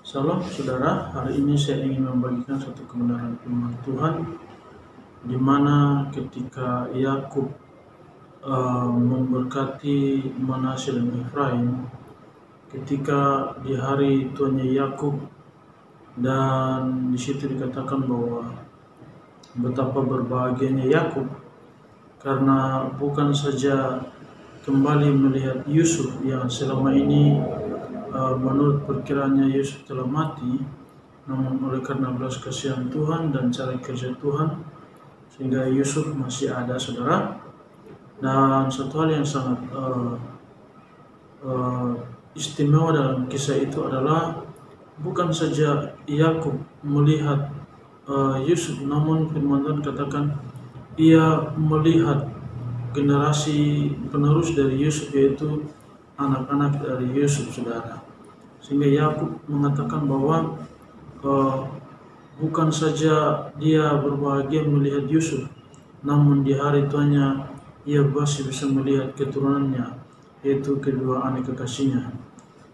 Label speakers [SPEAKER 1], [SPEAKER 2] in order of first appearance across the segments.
[SPEAKER 1] Salam saudara, hari ini saya ingin membagikan satu kebenaran firman Tuhan di mana ketika Yakub memberkati Manasye dan Efraim, ketika di hari tuannya Yakub, dan di situ dikatakan bahwa betapa berbahagianya Yakub karena bukan saja kembali melihat Yusuf yang selama ini menurut perkiraannya Yusuf telah mati, namun oleh karena belas kasihan Tuhan dan cara kerja Tuhan sehingga Yusuf masih ada, saudara. Dan satu hal yang sangat istimewa dalam kisah itu adalah bukan saja Yakub melihat Yusuf, namun firman Tuhan katakan ia melihat generasi penerus dari Yusuf, yaitu anak-anak dari Yusuf, saudara. Sehingga Yakub mengatakan bahwa bukan saja dia berbahagia melihat Yusuf, namun di hari tuanya ia masih bisa melihat keturunannya, yaitu kedua anak kekasihnya.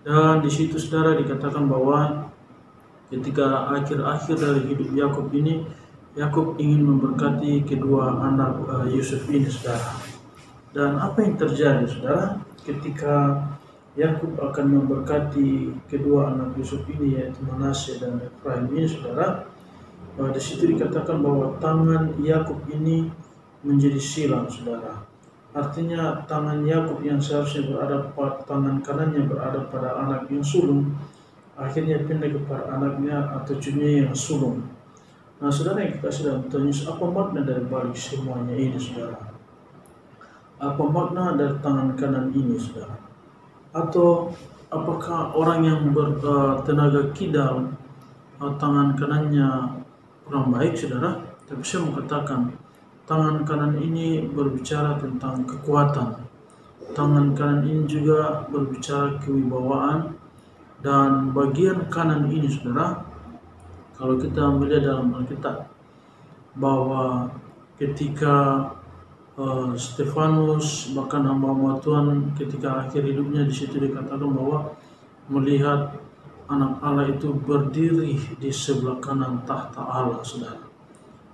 [SPEAKER 1] Dan di situ, saudara, dikatakan bahwa ketika akhir-akhir dari hidup Yakub ini, Yakub ingin memberkati kedua anak Yusuf ini, saudara. Dan apa yang terjadi, saudara, ketika Yakub akan memberkati kedua anak Yusuf ini, yaitu Manasye dan Efraim ini, saudara, di situ dikatakan bahwa tangan Yakub ini menjadi silang, saudara. Artinya tangan Yakub yang seharusnya berada pada tangan kanannya berada pada anak yang sulung, akhirnya pindah kepada anaknya atau cucunya yang sulung. Nah, saudara yang dikasih dalam Tuhan Yesus, apa makna dari balik semuanya ini, saudara? Apa makna dari tangan kanan ini, saudara? Atau apakah orang yang bertenaga kidal tangan kanannya kurang baik, saudara? Tapi saya mau katakan tangan kanan ini berbicara tentang kekuatan. Tangan kanan ini juga berbicara kewibawaan. Dan bagian kanan ini, saudara, kalau kita melihat dalam Alkitab bahwa ketika Stefanus, bahkan hamba-hamba Tuhan ketika akhir hidupnya, di situ dikatakan bahwa melihat anak Allah itu berdiri di sebelah kanan tahta Allah, saudara.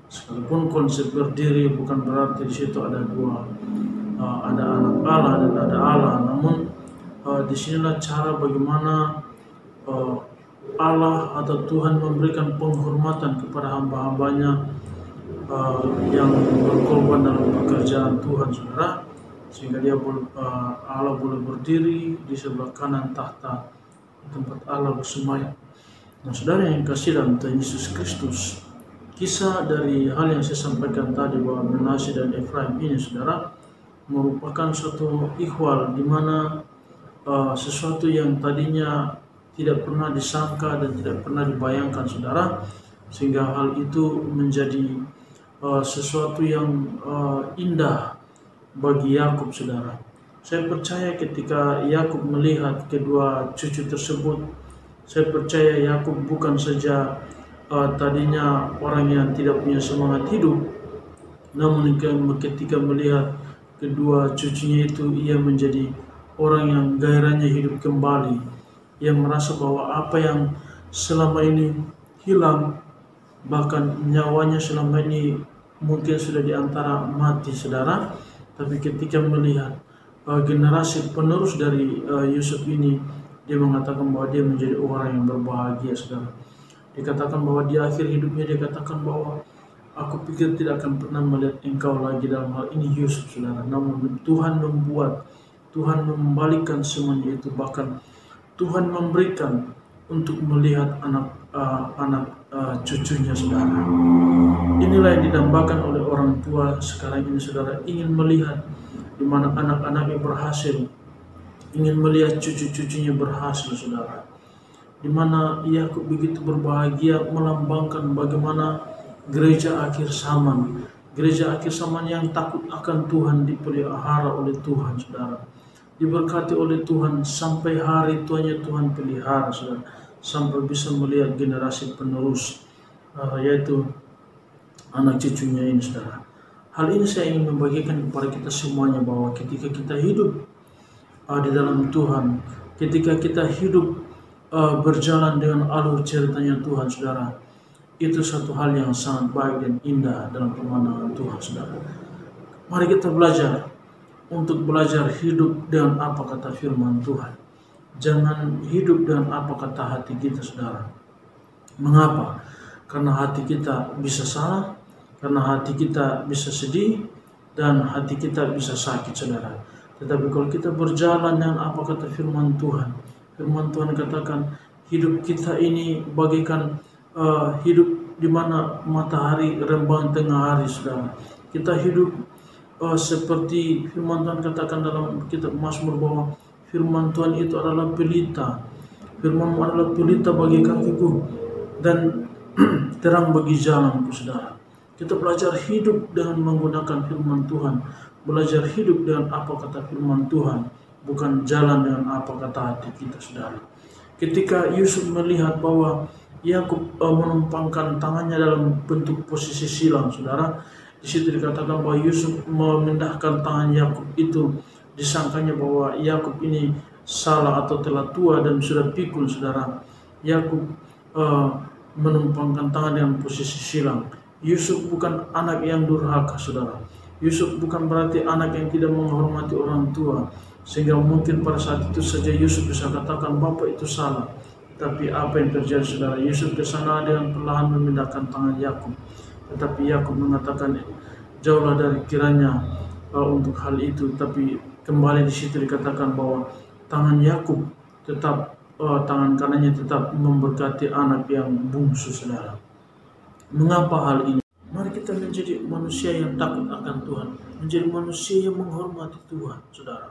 [SPEAKER 1] Sekalipun konsep berdiri bukan berarti di situ ada dua, ada anak Allah dan ada Allah, namun di sinilah cara bagaimana Allah atau Tuhan memberikan penghormatan kepada hamba-hambanya yang berkorban dalam pekerjaan Tuhan, saudara, sehingga Allah boleh berdiri di sebelah kanan tahta tempat Allah bersemayam. Nah, saudara yang kasih dalam Tuhan Yesus Kristus, kisah dari hal yang saya sampaikan tadi bahwa Manasye dan Efraim ini, saudara, merupakan suatu ihwal di mana sesuatu yang tadinya tidak pernah disangka dan tidak pernah dibayangkan, saudara, sehingga hal itu menjadi sesuatu yang indah bagi Yakub, saudara. Saya percaya ketika Yakub melihat kedua cucu tersebut, saya percaya Yakub bukan saja tadinya orang yang tidak punya semangat hidup, namun ketika melihat kedua cucunya itu, ia menjadi orang yang gairahnya hidup kembali. Ia merasa bahwa apa yang selama ini hilang, bahkan nyawanya selama ini mungkin sudah diantara mati, saudara, tapi ketika melihat generasi penerus dari Yusuf ini, dia mengatakan bahwa dia menjadi orang yang berbahagia, saudara. Dikatakan bahwa di akhir hidupnya dia katakan bahwa aku pikir tidak akan pernah melihat engkau lagi, dalam hal ini Yusuf, saudara. Namun Tuhan membuat, Tuhan membalikan semuanya itu, bahkan Tuhan memberikan untuk melihat anak cucunya, saudara. Inilah yang didambakan oleh orang tua sekarang ini, saudara, ingin melihat di mana anak-anaknya berhasil, ingin melihat cucu-cucunya berhasil, saudara. Di mana Yakub begitu berbahagia melambangkan bagaimana gereja akhir zaman, gereja akhir zaman yang takut akan Tuhan, dipelihara oleh Tuhan, saudara, diberkati oleh Tuhan sampai hari tuanya Tuhan pelihara, saudara, sampai bisa melihat generasi penerus, yaitu anak cucunya ini, saudara. Hal ini saya ingin membagikan kepada kita semuanya bahwa ketika kita hidup di dalam Tuhan, ketika kita hidup berjalan dengan alur ceritanya Tuhan, saudara. Itu satu hal yang sangat baik dan indah dalam pemandangan Tuhan, saudara. Mari kita belajar untuk belajar hidup dengan apa kata firman Tuhan. Jangan hidup dengan apa kata hati kita, saudara. Mengapa? Karena hati kita bisa salah, karena hati kita bisa sedih, dan hati kita bisa sakit, saudara. Tetapi kalau kita berjalan dengan apa kata firman Tuhan katakan hidup kita ini bagaikan hidup di mana matahari rembang tengah hari, saudara. Kita hidup seperti firman Tuhan katakan dalam kitab Mazmur bahwa firman Tuhan itu adalah pelita. Firman-Mu adalah pelita bagi kakiku dan terang bagi jalanku, saudara. Kita belajar hidup dengan menggunakan firman Tuhan, belajar hidup dengan apa kata firman Tuhan, bukan jalan dengan apa kata hati kita, saudara. Ketika Yusuf melihat bahwa Yakub menumpangkan tangannya dalam bentuk posisi silang, saudara, di situ dikatakan bahwa Yusuf memindahkan tangan Yakub itu, disangkanya bahwa Yakub ini salah atau telah tua dan sudah pikul, saudara. Yakub menumpangkan tangan dengan posisi silang. Yusuf bukan anak yang durhaka, saudara. Yusuf bukan berarti anak yang tidak menghormati orang tua, sehingga mungkin pada saat itu saja Yusuf bisa katakan bapak itu salah. Tapi apa yang terjadi, saudara? Yusuf ke sana dengan perlahan memindahkan tangan Yakub. Tetapi Yakub mengatakan jauhlah dari kiranya untuk hal itu. Tapi kembali di situ dikatakan bahwa tangan Yakub tetap tangan kanannya tetap memberkati anak yang bungsu, saudara. Mengapa hal ini? Mari kita menjadi manusia yang takut akan Tuhan, menjadi manusia yang menghormati Tuhan, saudara.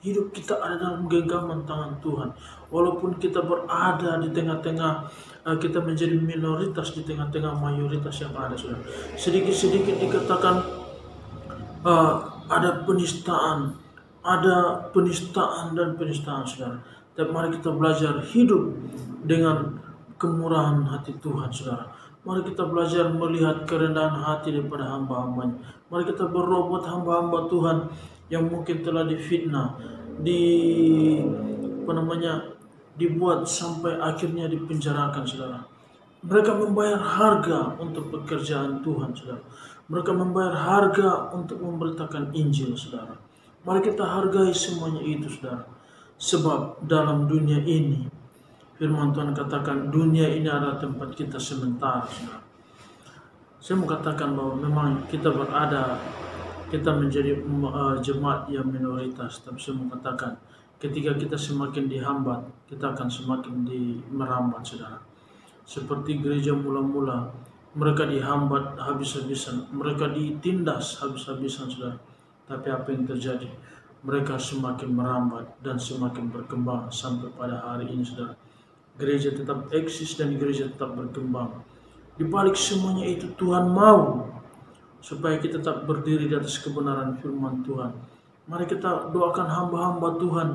[SPEAKER 1] Hidup kita ada dalam genggaman tangan Tuhan. Walaupun kita berada di tengah-tengah, kita menjadi minoritas di tengah-tengah mayoritas yang ada, saudara. Sedikit-sedikit dikatakan ada penistaan dan penistaan, saudara. Tapi mari kita belajar hidup dengan kemurahan hati Tuhan, saudara. Mari kita belajar melihat kerendahan hati daripada hamba-hambanya. Mari kita berbuat hamba-hamba Tuhan yang mungkin telah difitnah, dibuat sampai akhirnya dipenjarakan, saudara. Mereka membayar harga untuk pekerjaan Tuhan, saudara. Mereka membayar harga untuk memberitakan Injil, saudara. Mari kita hargai semuanya itu, saudara. Sebab dalam dunia ini, firman Tuhan katakan dunia ini adalah tempat kita sementara, saudara. Saya mau katakan bahwa memang kita menjadi jemaat yang minoritas, tapi saya mau katakan ketika kita semakin dihambat, kita akan semakin merambat, saudara. Seperti gereja mula-mula, mereka dihambat habis-habisan, mereka ditindas habis-habisan, saudara. Tapi apa yang terjadi? Mereka semakin merambat dan semakin berkembang sampai pada hari ini, saudara. Gereja tetap eksis dan gereja tetap berkembang. Di balik semuanya itu Tuhan mau supaya kita tetap berdiri di atas kebenaran firman Tuhan. Mari kita doakan hamba-hamba Tuhan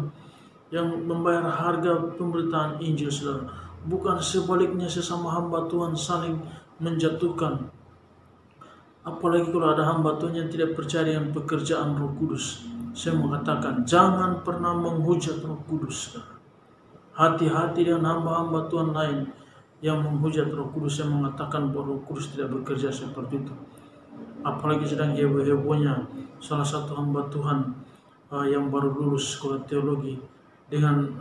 [SPEAKER 1] yang membayar harga pemberitaan Injil, saudara. Bukan sebaliknya sesama hamba Tuhan saling menjatuhkan. Apalagi kalau ada hamba Tuhan yang tidak percaya dengan pekerjaan Roh Kudus. Saya mengatakan jangan pernah menghujat Roh Kudus, saudara. Hati-hati dengan hamba-hamba Tuhan lain yang menghujat Roh Kudus, yang mengatakan bahwa Roh Kudus tidak bekerja seperti itu. Apalagi sedang heboh-hebohnya salah satu hamba Tuhan yang baru lulus sekolah teologi dengan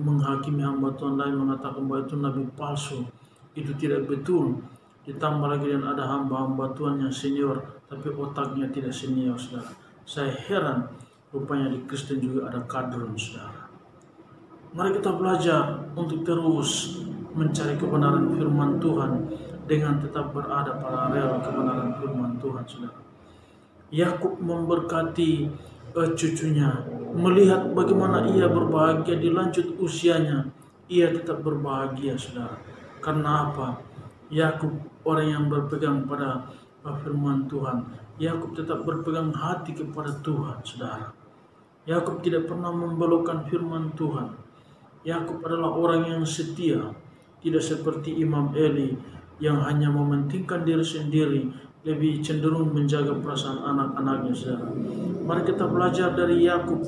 [SPEAKER 1] menghakimi hamba Tuhan lain, mengatakan bahwa itu nabi palsu. Itu tidak betul. Ditambah lagi dengan ada hamba-hamba Tuhan yang senior tapi otaknya tidak senior, saudara. Saya heran, rupanya di Kristen juga ada kadrun, saudara. Mari kita belajar untuk terus mencari kebenaran firman Tuhan dengan tetap berada paralel kebenaran firman Tuhan, saudara. Yakub memberkati cucunya, melihat bagaimana ia berbahagia di lanjut usianya, ia tetap berbahagia, saudara. Karena apa? Yakub orang yang berpegang pada firman Tuhan. Yakub tetap berpegang hati kepada Tuhan, saudara. Yakub tidak pernah membelokkan firman Tuhan. Yakub adalah orang yang setia, tidak seperti Imam Eli yang hanya mementingkan diri sendiri, lebih cenderung menjaga perasaan anak-anaknya, saudara. Mari kita belajar dari Yakub,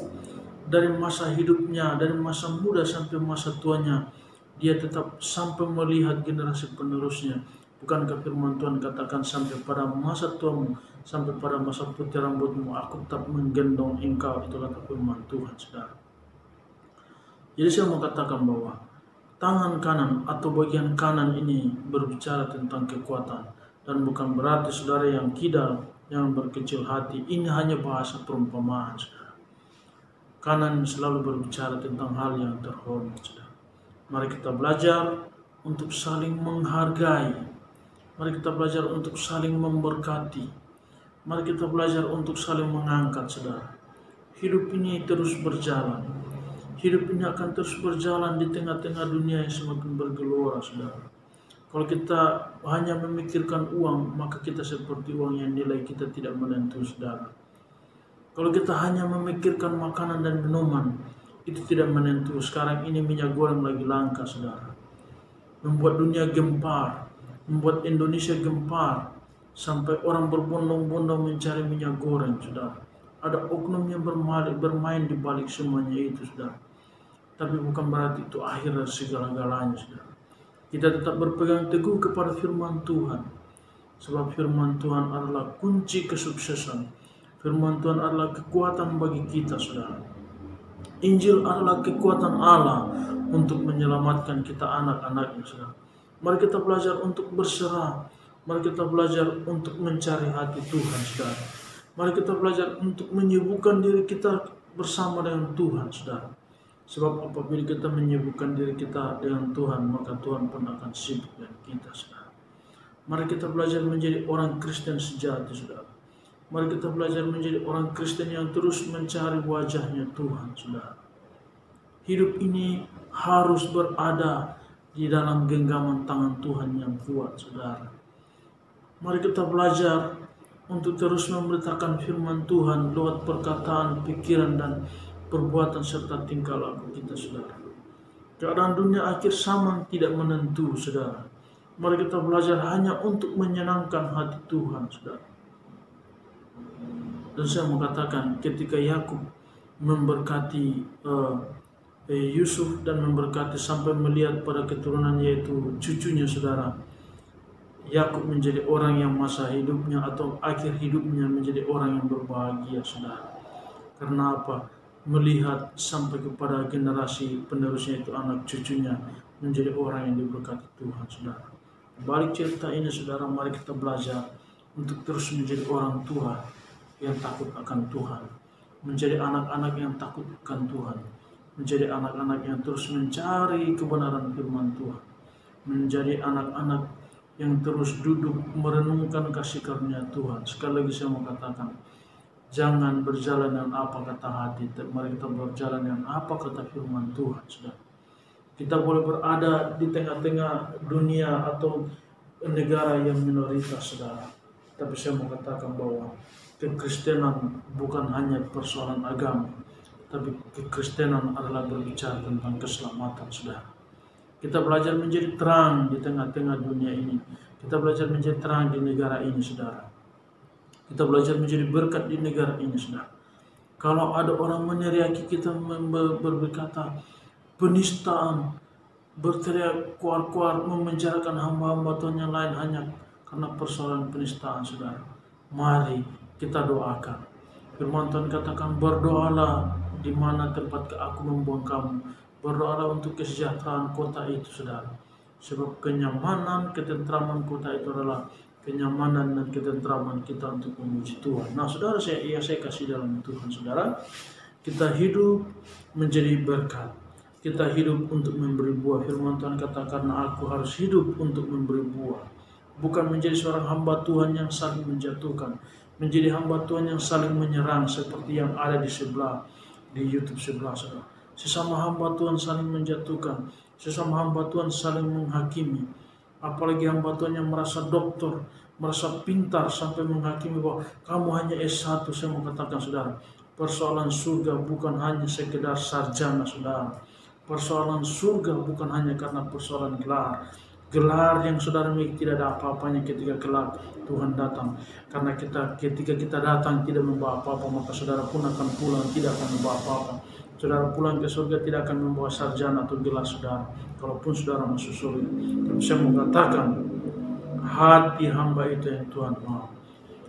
[SPEAKER 1] dari masa hidupnya, dari masa muda sampai masa tuanya. dia tetap sampai melihat generasi penerusnya. Bukankah firman Tuhan katakan sampai pada masa tuamu, sampai pada masa putih rambutmu, aku tetap menggendong engkau. Itu kata firman Tuhan, saudara. Jadi saya mau katakan bahwa tangan kanan atau bagian kanan ini berbicara tentang kekuatan. Dan bukan berarti saudara yang kidal, yang berkecil hati. Ini hanya bahasa perumpamaan, saudara. Kanan selalu berbicara tentang hal yang terhormat, saudara. Mari kita belajar untuk saling menghargai. Mari kita belajar untuk saling memberkati. Mari kita belajar untuk saling mengangkat, saudara. Hidup ini terus berjalan. Hidup ini akan terus berjalan di tengah-tengah dunia yang semakin bergelora, saudara. Kalau kita hanya memikirkan uang, maka kita seperti uang yang nilai kita tidak menentu, saudara. Kalau kita hanya memikirkan makanan dan minuman, itu tidak menentu. Sekarang ini minyak goreng lagi langka, saudara. Membuat dunia gempar, membuat Indonesia gempar, sampai orang berbondong-bondong mencari minyak goreng, saudara. Ada oknum yang bermain di balik semuanya itu, saudara. Tapi bukan berarti itu akhir dari segala-galanya, saudara. Kita tetap berpegang teguh kepada firman Tuhan. Sebab firman Tuhan adalah kunci kesuksesan. Firman Tuhan adalah kekuatan bagi kita, saudara. Injil adalah kekuatan Allah untuk menyelamatkan kita anak-anaknya, saudara. Mari kita belajar untuk berserah. Mari kita belajar untuk mencari hati Tuhan, saudara. Mari kita belajar untuk menyibukkan diri kita bersama dengan Tuhan, saudara. Sebab apabila kita menyibukkan diri kita dengan Tuhan, maka Tuhan pun akan sibuk dengan kita, saudara. Mari kita belajar menjadi orang Kristen sejati, saudara. Mari kita belajar menjadi orang Kristen yang terus mencari wajahnya Tuhan, saudara. Hidup ini harus berada di dalam genggaman tangan Tuhan yang kuat, saudara. Mari kita belajar untuk terus memberitakan firman Tuhan lewat perkataan, pikiran, dan perbuatan serta tingkah laku kita, saudara. Keadaan dunia akhir zaman tidak menentu, saudara. Mari kita belajar hanya untuk menyenangkan hati Tuhan, saudara. Dan saya mengatakan ketika Yakub memberkati Yusuf dan memberkati sampai melihat pada keturunan yaitu cucunya, saudara, Yakub menjadi orang yang masa hidupnya atau akhir hidupnya menjadi orang yang berbahagia, saudara. Karena apa? Melihat sampai kepada generasi penerusnya itu anak cucunya menjadi orang yang diberkati Tuhan, saudara. Balik cerita ini, saudara, mari kita belajar untuk terus menjadi orang tua yang takut akan Tuhan, menjadi anak-anak yang takut akan Tuhan, menjadi anak-anak yang terus mencari kebenaran firman Tuhan, menjadi anak-anak yang terus duduk merenungkan kasih karunia Tuhan. Sekali lagi saya mau katakan, jangan berjalan dengan apa kata hati, mari kita berjalan dengan apa kata firman Tuhan, saudara. Kita boleh berada di tengah-tengah dunia atau negara yang minoritas, saudara. Tapi saya mau katakan bahwa kekristenan bukan hanya persoalan agama, tapi kekristenan adalah berbicara tentang keselamatan, saudara. Kita belajar menjadi terang di tengah-tengah dunia ini. Kita belajar menjadi terang di negara ini, saudara. Kita belajar menjadi berkat di negara ini, saudara. Kalau ada orang meneriaki kita, berkata penistaan, berteriak kuar-kuar, memenjarakan hamba-hamba Tuhan yang lain hanya karena persoalan penistaan, saudara. Mari kita doakan. Firman Tuhan katakan, berdoalah di mana tempat aku membuang kamu. Berdoalah untuk kesejahteraan kota itu, saudara. Sebab kenyamanan, ketentraman kota itu adalah kenyamanan dan ketentraman kita untuk memuji Tuhan. Nah, saudara, saya kasih dalam Tuhan, saudara. Kita hidup menjadi berkat. Kita hidup untuk memberi buah. Firman Tuhan katakan, aku harus hidup untuk memberi buah. Bukan menjadi seorang hamba Tuhan yang saling menjatuhkan, menjadi hamba Tuhan yang saling menyerang seperti yang ada di sebelah, di YouTube sebelah, saudara. Sesama hamba Tuhan saling menjatuhkan, sesama hamba Tuhan saling menghakimi. Apalagi hamba Tuhan yang merasa doktor, merasa pintar sampai menghakimi bahwa kamu hanya S1. Saya mau katakan, saudara, persoalan surga bukan hanya sekedar sarjana, saudara. Persoalan surga bukan hanya karena persoalan gelar. Gelar yang saudara miliki tidak ada apa-apanya ketika kelak Tuhan datang. Karena ketika kita datang tidak membawa apa-apa, maka saudara pun akan pulang tidak akan membawa apa-apa. Saudara pulang ke surga tidak akan membawa sarjana atau gelar saudara, kalaupun saudara masuk surga. Tapi saya mau katakan, hati hamba itu yang Tuhan mau.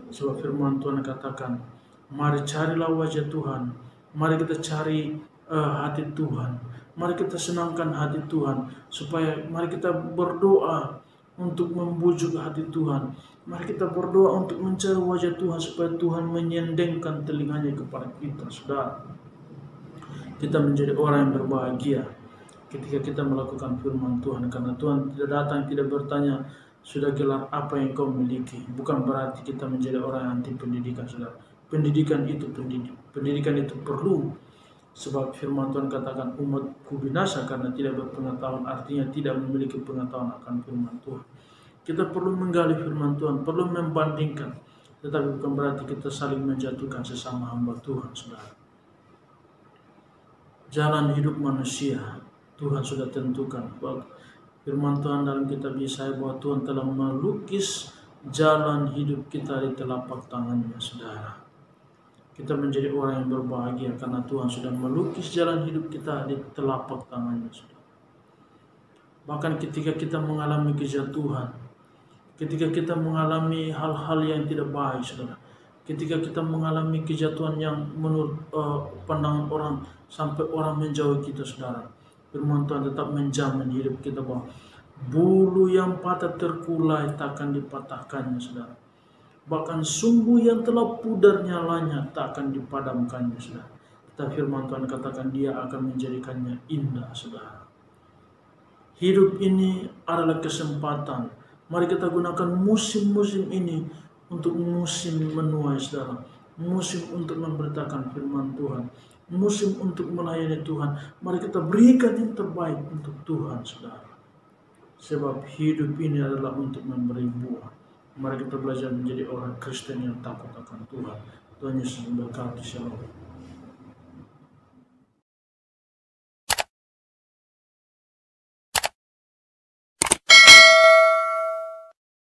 [SPEAKER 1] Sebab firman Tuhan katakan, mari carilah wajah Tuhan, mari kita cari hati Tuhan, mari kita senangkan hati Tuhan, supaya mari kita berdoa untuk membujuk hati Tuhan, mari kita berdoa untuk mencari wajah Tuhan, supaya Tuhan menyendengkan telinganya kepada kita, saudara. Kita menjadi orang yang berbahagia ketika kita melakukan firman Tuhan, karena Tuhan tidak datang, tidak bertanya, sudah gelar apa yang kau miliki. Bukan berarti kita menjadi orang yang anti pendidikan, saudara. Pendidikan itu pendidikan itu perlu. Sebab firman Tuhan katakan umatku binasa karena tidak berpengetahuan, artinya tidak memiliki pengetahuan akan firman Tuhan. Kita perlu menggali firman Tuhan, perlu membandingkan, tetapi bukan berarti kita saling menjatuhkan sesama hamba Tuhan, saudara. Jalan hidup manusia Tuhan sudah tentukan. Firman Tuhan dalam kitab Yesaya bahwa Tuhan telah melukis jalan hidup kita di telapak tangannya, saudara. Kita menjadi orang yang berbahagia karena Tuhan sudah melukis jalan hidup kita di telapak tangannya, saudara. Bahkan ketika kita mengalami kejatuhan, ketika kita mengalami hal-hal yang tidak baik, saudara, ketika kita mengalami kejatuhan yang menurut pandangan orang, sampai orang menjauhi kita, saudara, firman Tuhan tetap menjamin hidup kita bahwa bulu yang patah terkulai takkan dipatahkannya, saudara. Bahkan sumbu yang telah pudar nyalanya takkan dipadamkannya, saudara. Tetapi firman Tuhan katakan dia akan menjadikannya indah, saudara. Hidup ini adalah kesempatan. Mari kita gunakan musim-musim ini untuk musim menuai, saudara. Musim untuk memberitakan firman Tuhan, musim untuk melayani Tuhan. Mari kita berikan yang terbaik untuk Tuhan, saudara. Sebab hidup ini adalah untuk memberi buah. Mari kita belajar menjadi orang Kristen yang takut akan Tuhan. Tuhan Yesus memberkati. Shalom.